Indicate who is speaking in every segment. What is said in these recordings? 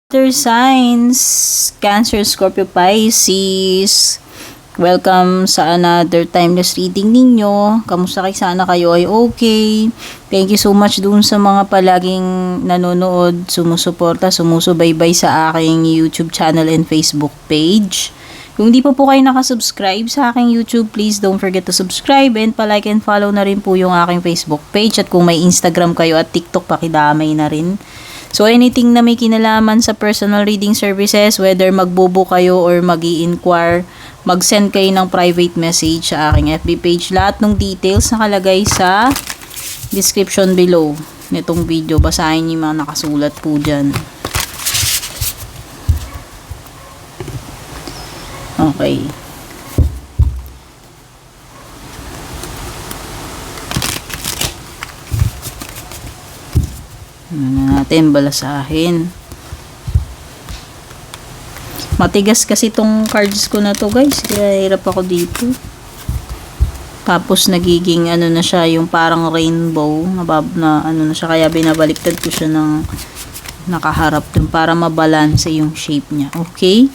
Speaker 1: Water signs, Cancer, Scorpio, Pisces. Welcome sa another timeless reading ninyo. Kamusta kayo? Sana kayo ay okay. Thank you so much dun sa mga palaging nanonood, sumusuporta, sumusubaybay sa aking YouTube channel and Facebook page. Kung di pa po kayo nakasubscribe sa aking YouTube, please don't forget to subscribe and palike and follow na rin po yung aking Facebook page. At kung may Instagram kayo at TikTok, pakidamay na rin. So, anything na may kinalaman sa personal reading services, whether magbubo kayo or mag-i-inquire, mag-send kayo ng private message sa aking FB page. Lahat ng details nakalagay sa description below nitong video. Basahin niyo yung mga nakasulat po dyan. Okay. Ano natin, balasahin. Matigas kasi tong cards ko na to, guys. Kaya hirap ako dito. Tapos nagiging ano na siya, yung parang rainbow na ano na siya, kaya binabaliktad ko siya ng nakaharap dun para mabalanse yung shape niya. Okay?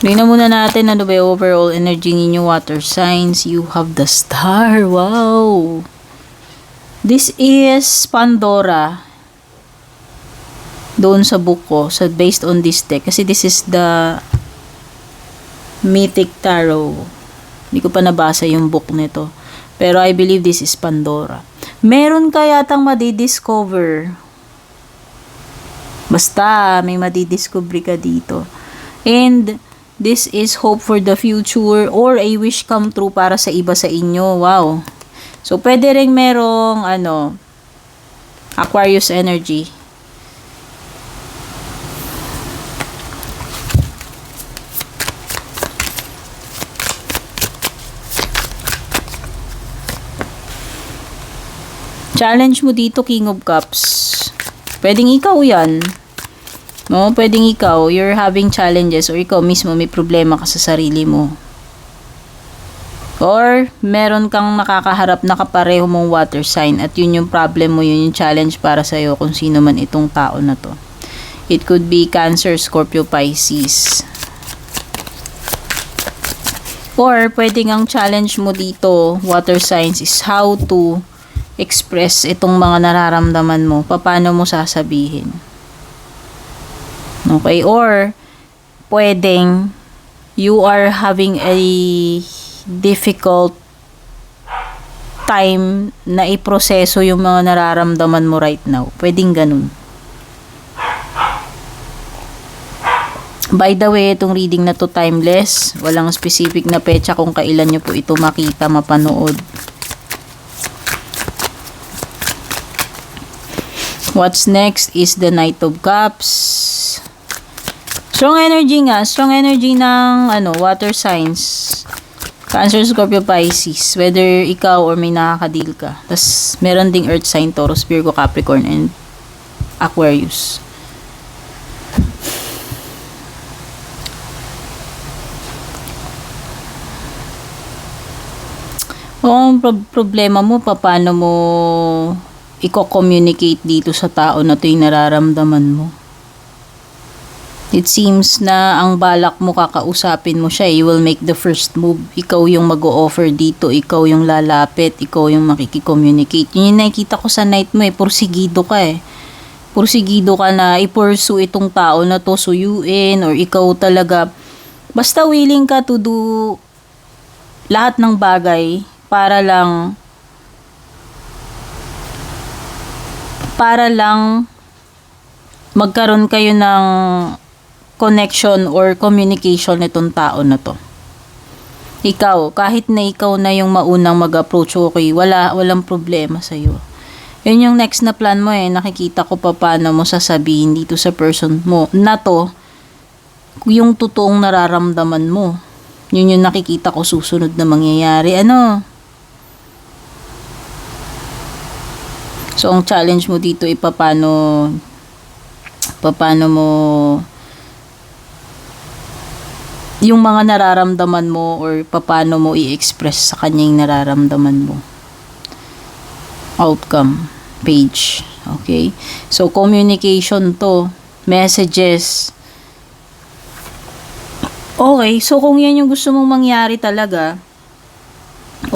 Speaker 1: Tingnan muna natin ano ba yung overall energy ninyo, water signs. You have the star. Wow! This is Pandora. Doon sa book ko. So, based on this deck. Kasi this is the Mythic Tarot. Hindi ko pa nabasa yung book nito. Pero I believe this is Pandora. Meron ka yatang madidiscover. Basta, may madidiscover ka dito. And this is hope for the future or a wish come true para sa iba sa inyo. Wow. So, pwede rin merong, Aquarius energy. Challenge mo dito, King of Cups. Pwedeng ikaw yan. No, pwedeng ikaw, you're having challenges or ikaw mismo may problema ka sa sarili mo. Or meron kang nakakaharap na kapareho mong water sign at yun yung problem mo, yun yung challenge para sa'yo kung sino man itong tao na to. It could be Cancer, Scorpio, Pisces. Or pwedeng ang challenge mo dito, water signs, is how to express itong mga nararamdaman mo. Paano mo sasabihin? Okay, or pwedeng you are having a difficult time na iproseso yung mga nararamdaman mo right now. Pwedeng ganun. By the way, itong reading na to timeless. Walang specific na petsa kung kailan nyo po ito makita, mapanood. What's next is the Knight of Cups. Strong energy nga. Strong energy ng water signs. Cancer, Scorpio, Pisces. Whether ikaw or may nakakadeal ka. Tapos, meron ding Earth sign, Taurus, Virgo, Capricorn, and Aquarius. Ang problema mo, paano mo i-communicate dito sa tao na ito yung nararamdaman mo? It seems na ang balak mo, kakausapin mo siya. You will make the first move. Ikaw yung mag-o-offer dito. Ikaw yung lalapit. Ikaw yung makikicommunicate. Yun yung nakikita ko sa night mo eh. Porsigido ka eh. Porsigido ka na i-pursue itong tao na to, suyuin, or ikaw talaga. Basta willing ka to do lahat ng bagay para lang magkaroon kayo ng connection or communication nitong tao na to. Ikaw, kahit na ikaw na yung maunang mag-approach, okay, walang problema sa'yo. Yun yung next na plan mo eh. Nakikita ko pa paano mo sasabihin dito sa person mo na to, yung totoong nararamdaman mo. Yun yung nakikita ko susunod na mangyayari. So, ang challenge mo dito ay paano mo yung mga nararamdaman mo or paano mo i-express sa kanya yung nararamdaman mo. Outcome page. Okay? So, communication to. Messages. Okay, so kung yan yung gusto mong mangyari talaga,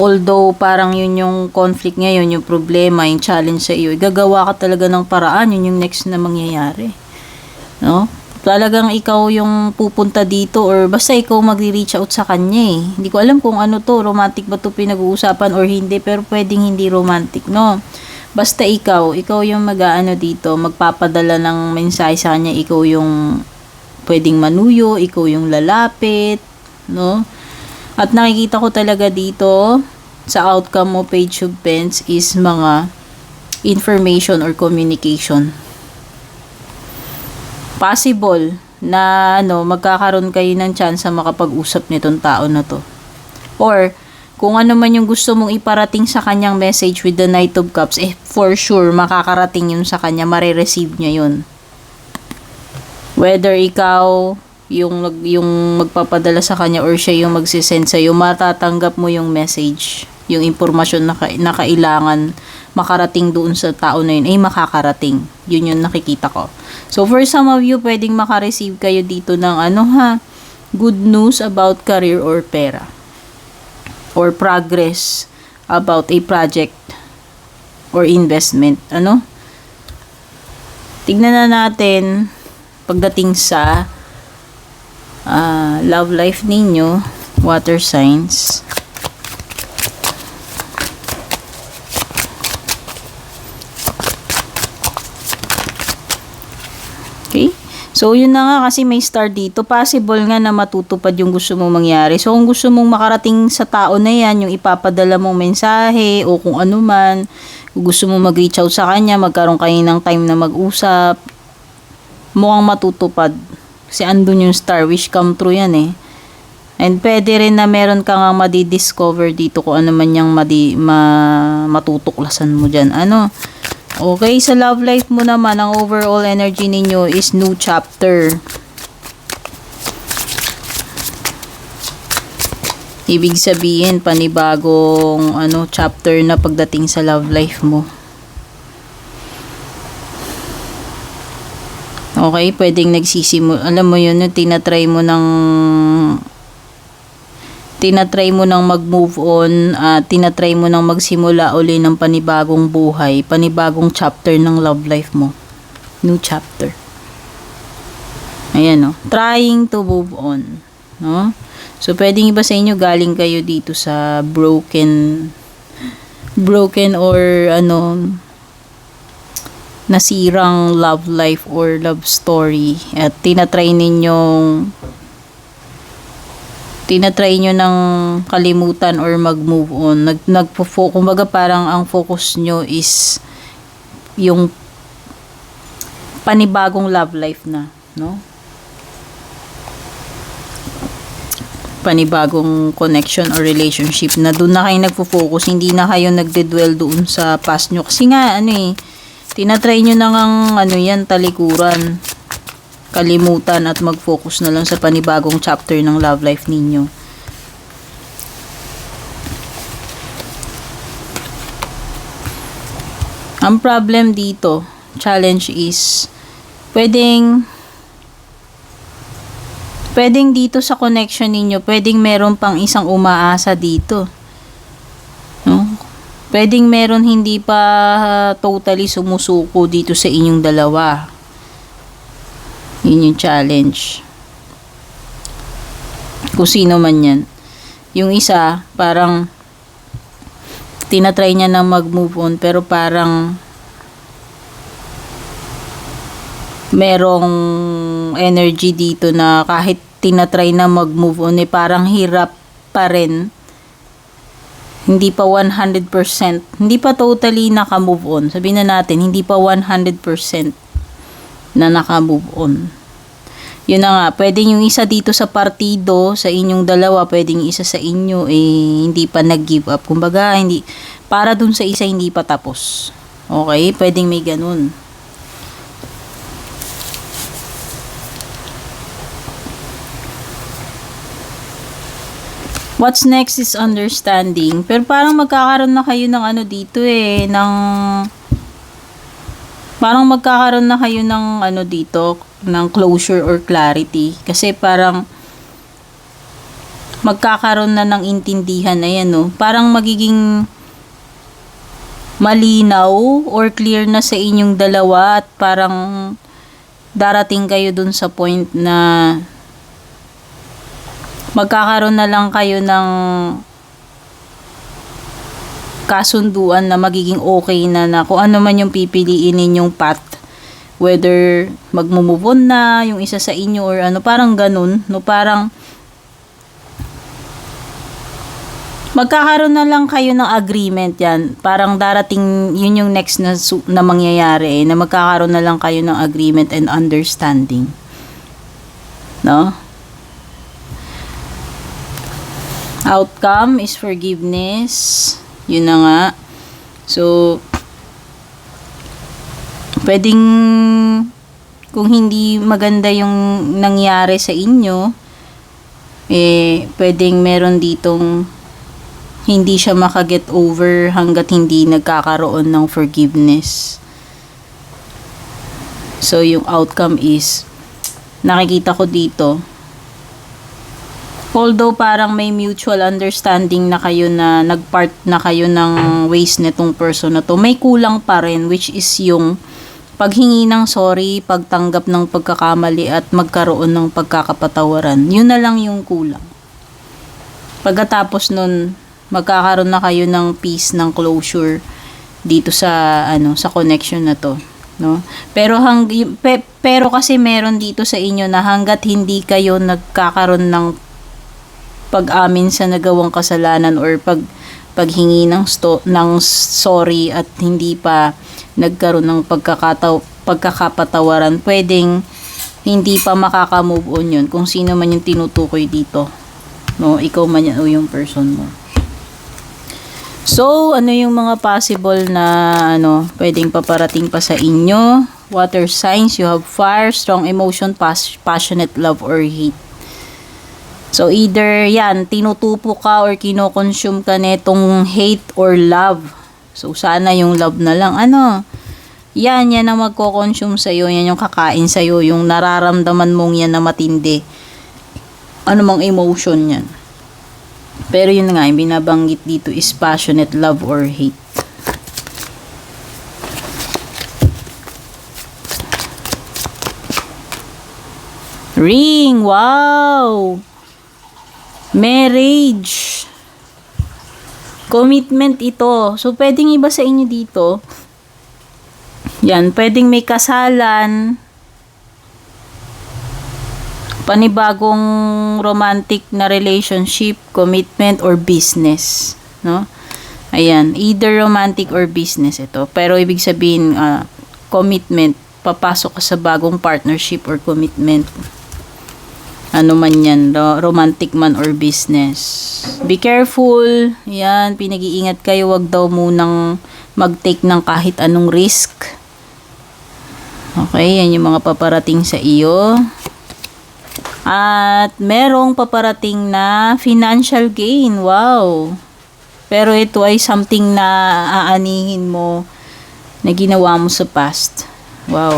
Speaker 1: although parang yun yung conflict ngayon, yung problema, yung challenge sa iyo, gagawa ka talaga ng paraan, yun yung next na mangyayari. No? Talagang ikaw yung pupunta dito or basta ikaw magre-reach out sa kanya eh. Hindi ko alam kung ano to, romantic ba to pinag-uusapan or hindi, pero pwedeng hindi romantic, no? Basta ikaw yung mag-aano dito, magpapadala ng mensahe sa kanya, ikaw yung pwedeng manuyo, ikaw yung lalapit, no? At nakikita ko talaga dito sa outcome mo, Page of Pens, is mga information or communication. Possible na magkakaroon kayo ng chance makapag-usap nitong tao na to. Or kung ano man yung gusto mong iparating sa kanyang message with the Knight of Cups, for sure makakarating yun sa kanya, mare-receive niya yun. Whether ikaw yung magpapadala sa kanya or siya yung magsisend sa'yo, matatanggap mo yung message, yung impormasyon na kailangan makarating doon sa tao na yun, makakarating. Yun yung nakikita ko. So, for some of you, pwedeng makareceive kayo dito ng good news about career or pera. Or progress about a project or investment. Tignan na natin pagdating sa love life ninyo, water signs. Okay? So, yun na nga kasi may star dito. Possible nga na matutupad yung gusto mong mangyari. So, kung gusto mong makarating sa tao na yan, yung ipapadala mong mensahe o kung ano man, kung gusto mong mag-reach out sa kanya, magkaroon kayo ng time na mag-usap, mukhang matutupad. Kasi andun yung star, wish come true yan eh. And pwede rin na meron ka nga madi-discover dito kung ano man yung matutuklasan mo dyan. Okay, sa love life mo naman, ang overall energy ninyo is new chapter. Ibig sabihin, panibagong chapter na pagdating sa love life mo. Okay, pwedeng alam mo yun, tinatry mo nang mag-move on, tinatry mo nang magsimula uli ng panibagong buhay, panibagong chapter ng love life mo. New chapter. Ayan, trying to move on. No? So, pwedeng iba sa inyo, galing kayo dito sa broken or nasirang love life or love story. At tinatry nyo ng kalimutan or mag-move on. Kumbaga parang ang focus nyo is yung panibagong love life na, no? Panibagong connection or relationship na doon na kayo nagfo-focus, hindi na kayo nagde-dwell doon sa past nyo. Kasi nga, tinatry nyo na ngang talikuran, kalimutan at mag-focus na lang sa panibagong chapter ng love life ninyo. Ang problem dito, challenge is, pwedeng dito sa connection ninyo, pwedeng meron pang isang umaasa dito. No? Pwedeng meron hindi pa totally sumusuko dito sa inyong dalawa. Yun yung challenge. Kung sino man yan. Yung isa, parang tinatry niya na mag-move on, pero parang merong energy dito na kahit tinatry na mag-move on, parang hirap pa rin. Hindi pa 100%. Hindi pa totally naka-move on. Sabihin na natin, hindi pa 100% na naka-move on. Yun na nga, pwedeng yung isa dito sa partido, sa inyong dalawa, pwedeng isa sa inyo, hindi pa nag-give up. Kumbaga, para dun sa isa, hindi pa tapos. Okay? Pwedeng may ganun. What's next is understanding. Pero parang magkakaroon na kayo ng dito ng Parang magkakaroon na kayo ng ano dito, ng closure or clarity. Kasi parang magkakaroon na ng intindihan. Ayan, no? Parang magiging malinaw or clear na sa inyong dalawa at parang darating kayo dun sa point na magkakaroon na lang kayo ng kasunduan na magiging okay na kung ano man yung pipiliin ninyong path, whether magmumove on na yung isa sa inyo or ano, parang ganun, no? Parang magkakaroon na lang kayo ng agreement yan. Parang darating, yun yung next na mangyayari, na magkakaroon na lang kayo ng agreement and understanding. No? Outcome is forgiveness. Yun na nga. So, pwedeng, kung hindi maganda yung nangyari sa inyo, pwedeng meron ditong hindi siya makaget over hanggat hindi nagkakaroon ng forgiveness. So, yung outcome is, nakikita ko dito, although parang may mutual understanding na kayo na nagpart na kayo ng ways netong person na to, may kulang pa rin, which is yung paghingi ng sorry, pagtanggap ng pagkakamali at magkaroon ng pagkakapatawaran. Yun na lang yung kulang. Pagkatapos nun, magkakaroon na kayo ng peace, ng closure dito sa sa connection na to, no? Pero pero kasi meron dito sa inyo na hangga't hindi kayo nagkakaroon ng pag-amin sa nagawang kasalanan or paghingi ng sorry at hindi pa nagkaroon ng pagkakapatawaran, pwedeng hindi pa makaka-move on yun kung sino man yung tinutukoy dito, no? Ikaw man yan o yung person mo. So, ano yung mga possible na pwedeng paparating pa sa inyo? Water signs, you have fire, strong emotion, passionate love or hate. So, either yan, tinutupo ka or kinoconsume ka netong hate or love. So, sana yung love na lang. Yan ang magko-consume sa'yo. Yan yung kakain sa'yo. Yung nararamdaman mong yan na matindi. Ano mang emotion yan. Pero yun nga, yung binabanggit dito is passionate love or hate. Ring! Wow! Marriage! Commitment ito. So, pwedeng iba sa inyo dito. Yan, pwedeng may kasalan, panibagong romantic na relationship, commitment, or business, no? Ayan, either romantic or business ito. Pero ibig sabihin, commitment, papasok ka sa bagong partnership or commitment. Ano man yan, romantic man or business. Be careful. Yan, pinag-iingat kayo. Wag daw munang mag-take ng kahit anong risk. Okay, yan yung mga paparating sa iyo. At merong paparating na financial gain. Wow! Pero ito ay something na aanihin mo na ginawa mo sa past. Wow!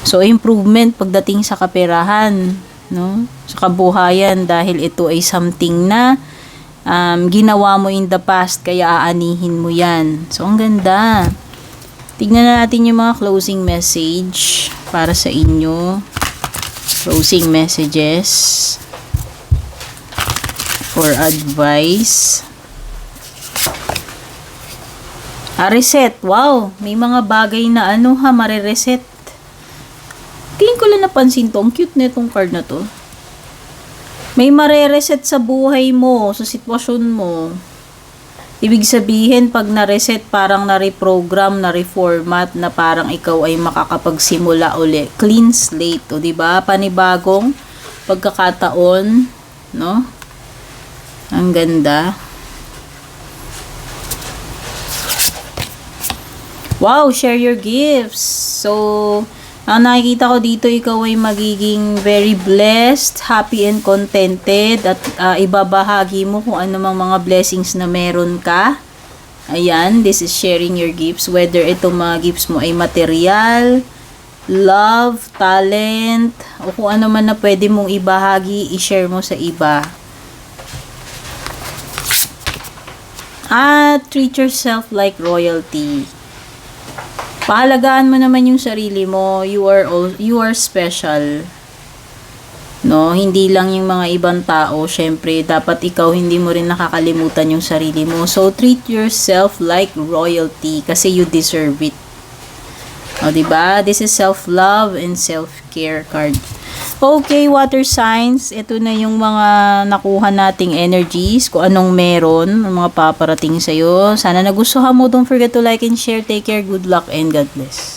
Speaker 1: So, improvement pagdating sa kaperahan, no? Sa kabuhayan, dahil ito ay something na ginawa mo in the past, kaya aanihin mo yan. So, ang ganda. Tignan na natin yung mga closing message para sa inyo. Closing messages or advice. Reset. Wow, may mga bagay na marireset. Tingin ko lang napansin to. Ang cute na itong card na to. May marireset sa buhay mo, sa sitwasyon mo. Ibig sabihin, pag na-reset, parang na-reprogram, na-reformat, na parang ikaw ay makakapagsimula uli. Clean slate, o diba? Panibagong pagkakataon, no? Ang ganda. Wow, share your gifts. So, ang nakikita ko dito, ikaw ay magiging very blessed, happy and contented, at ibabahagi mo kung ano mang mga blessings na meron ka. Ayan, this is sharing your gifts. Whether itong mga gifts mo ay material, love, talent, o kung ano man na pwede mong ibahagi, i-share mo sa iba. At treat yourself like royalty. Pahalagaan mo naman yung sarili mo. You are special. No, hindi lang yung mga ibang tao. Syempre, dapat ikaw hindi mo rin nakakalimutan yung sarili mo. So treat yourself like royalty kasi you deserve it. O, diba? This is self-love and self-care card. Okay, water signs. Ito na yung mga nakuha nating energies. Kung anong meron, mga paparating sa'yo. Sana nagustuhan mo. Don't forget to like and share. Take care. Good luck and God bless.